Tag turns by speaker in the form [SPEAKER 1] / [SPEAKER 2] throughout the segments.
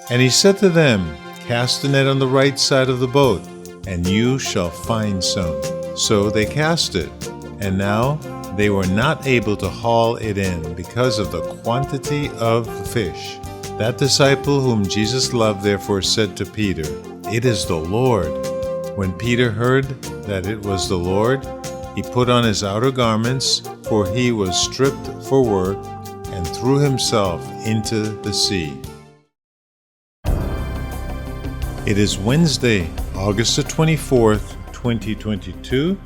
[SPEAKER 1] And he said to them, Cast the net on the right side of the boat, and you shall find some. So they cast it, and now they were not able to haul it in because of the quantity of the fish. That disciple whom Jesus loved therefore said to Peter, It is the Lord. When Peter heard that it was the Lord, he put on his outer garments, for he was stripped for work, and threw himself into the sea. It is Wednesday, August the 24th, 2022.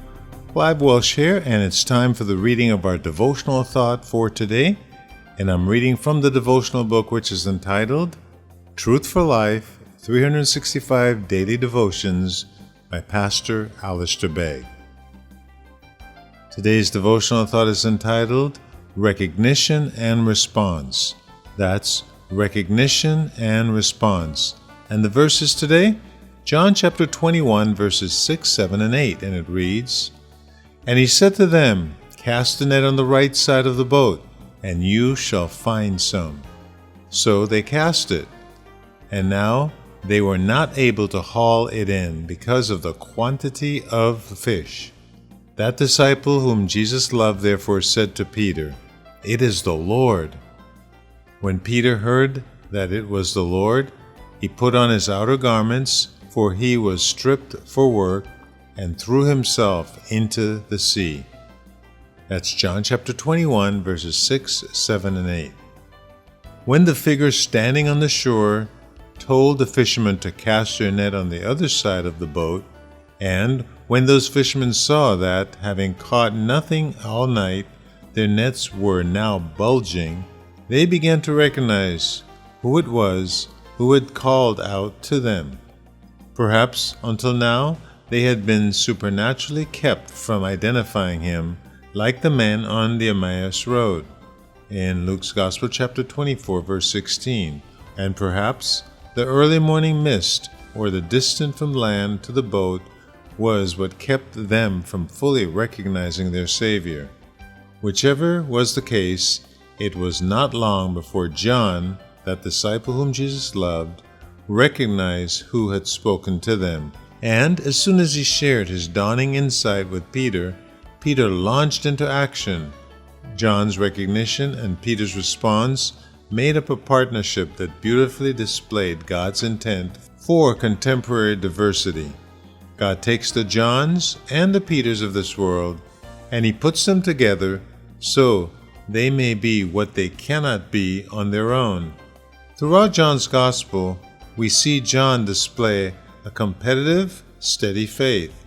[SPEAKER 1] Clive Welsh here, and it's time for the reading of our devotional thought for today. And I'm reading from the devotional book, which is entitled Truth for Life, 365 Daily Devotions by Pastor Alistair Begg. Today's devotional thought is entitled Recognition and Response. That's Recognition and Response. And the verses today, John chapter 21, verses 6, 7, and 8, and it reads, And he said to them, Cast the net on the right side of the boat, and you shall find some. So they cast it, and now they were not able to haul it in because of the quantity of the fish. That disciple whom Jesus loved therefore said to Peter, It is the Lord. When Peter heard that it was the Lord, he put on his outer garments, for he was stripped for work, and threw himself into the sea. That's John chapter 21, verses 6, 7, and 8. When the figure standing on the shore told the fishermen to cast their net on the other side of the boat, and when those fishermen saw that, having caught nothing all night, their nets were now bulging, they began to recognize who it was who had called out to them. Perhaps until now they had been supernaturally kept from identifying him, like the men on the Emmaus Road in Luke's Gospel chapter 24, verse 16, and perhaps the early morning mist or the distance from land to the boat was what kept them from fully recognizing their Savior. Whichever was the case, it was not long before John, that disciple whom Jesus loved, recognized who had spoken to them. And as soon as he shared his dawning insight with Peter, Peter launched into action. John's recognition and Peter's response made up a partnership that beautifully displayed God's intent for contemporary diversity. God takes the Johns and the Peters of this world, and he puts them together so they may be what they cannot be on their own. Throughout John's Gospel, we see John display a competitive, steady faith.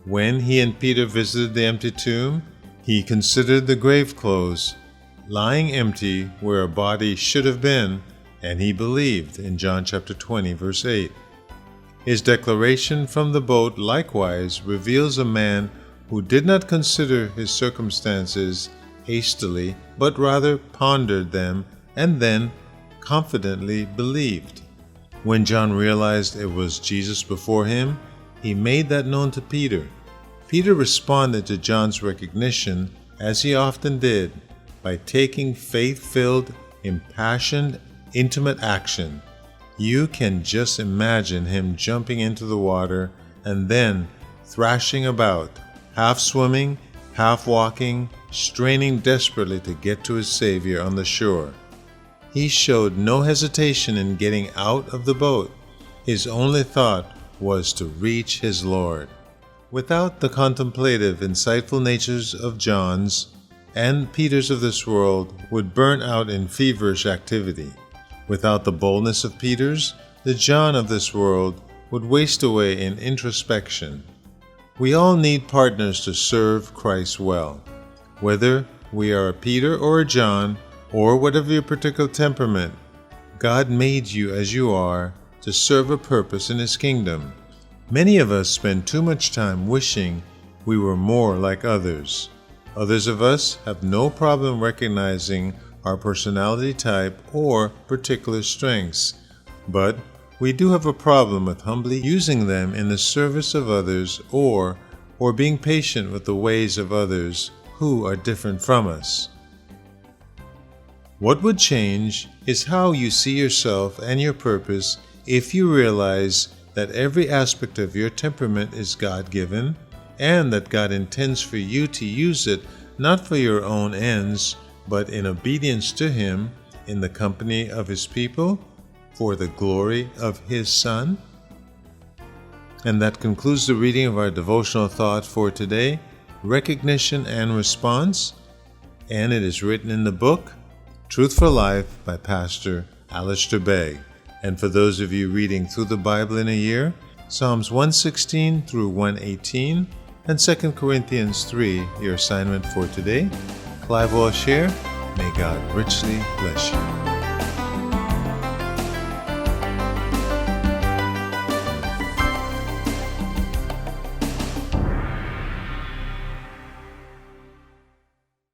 [SPEAKER 1] When he and Peter visited the empty tomb, he considered the grave clothes lying empty where a body should have been, and he believed in John chapter 20, verse 8. His declaration from the boat likewise reveals a man who did not consider his circumstances hastily, but rather pondered them and then confidently believed. When John realized it was Jesus before him, he made that known to Peter. Peter responded to John's recognition, as he often did, by taking faith-filled, impassioned, intimate action. You can just imagine him jumping into the water and then thrashing about, half swimming, half walking, straining desperately to get to his Savior on the shore. He showed no hesitation in getting out of the boat. His only thought was to reach his Lord. Without the contemplative, insightful natures of John's, and Peter's of this world would burn out in feverish activity. Without the boldness of Peter's, the John of this world would waste away in introspection. We all need partners to serve Christ well. Whether we are a Peter or a John, or whatever your particular temperament, God made you as you are to serve a purpose in His kingdom. Many of us spend too much time wishing we were more like others. Others of us have no problem recognizing our personality type or particular strengths, but we do have a problem with humbly using them in the service of others or being patient with the ways of others who are different from us. What would change is how you see yourself and your purpose if you realize that every aspect of your temperament is God-given and that God intends for you to use it not for your own ends, but in obedience to Him, in the company of His people, for the glory of His Son. And that concludes the reading of our devotional thought for today, Recognition and Response, and it is written in the book Truth for Life by Pastor Alistair Begg. And for those of you reading through the Bible in a year, Psalms 116 through 118 and 2 Corinthians 3, your assignment for today. Clive Walsh here. May God richly bless you.